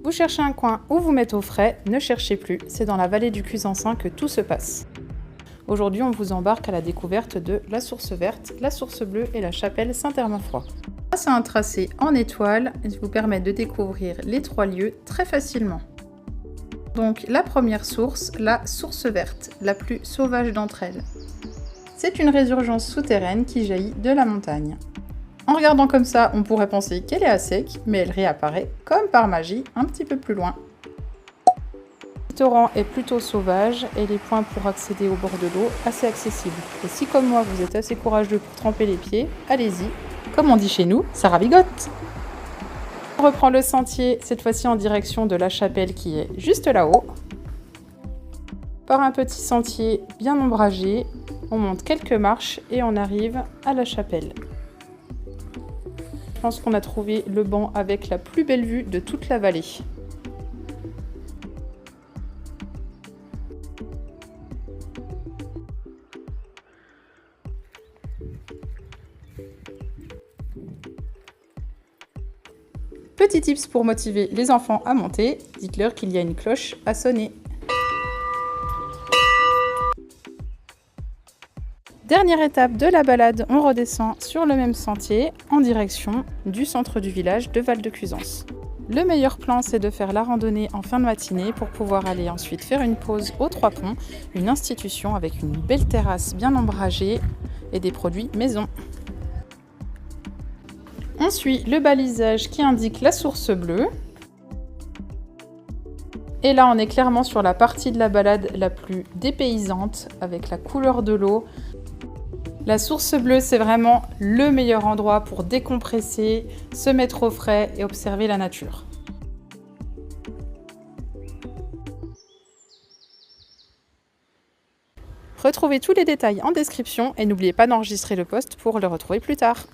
Vous cherchez un coin où vous mettre au frais, ne cherchez plus, c'est dans la vallée du Cuisançin que tout se passe. Aujourd'hui, on vous embarque à la découverte de la Source Verte, la Source Bleue et la chapelle Saint-Hermafroid. Grâce à un tracé en étoile, il vous permet de découvrir les 3 lieux très facilement. Donc la première source, la Source Verte, la plus sauvage d'entre elles. C'est une résurgence souterraine qui jaillit de la montagne. En regardant comme ça, on pourrait penser qu'elle est à sec, mais elle réapparaît, comme par magie, un petit peu plus loin. Le torrent est plutôt sauvage et les points pour accéder au bord de l'eau assez accessibles. Et si comme moi vous êtes assez courageux pour tremper les pieds, allez-y. Comme on dit chez nous, ça ravigote. On reprend le sentier, cette fois-ci en direction de la chapelle qui est juste là-haut. Par un petit sentier bien ombragé, on monte quelques marches et on arrive à la chapelle. Je pense qu'on a trouvé le banc avec la plus belle vue de toute la vallée. Petit tips pour motiver les enfants à monter, dites-leur qu'il y a une cloche à sonner. Dernière étape de la balade, on redescend sur le même sentier en direction du centre du village de Val-de-Cuisance. Le meilleur plan, c'est de faire la randonnée en fin de matinée pour pouvoir aller ensuite faire une pause aux 3 ponts, une institution avec une belle terrasse bien ombragée et des produits maison. On suit le balisage qui indique la source bleue. Et là, on est clairement sur la partie de la balade la plus dépaysante avec la couleur de l'eau. La source bleue, c'est vraiment le meilleur endroit pour décompresser, se mettre au frais et observer la nature. Retrouvez tous les détails en description et n'oubliez pas d'enregistrer le post pour le retrouver plus tard.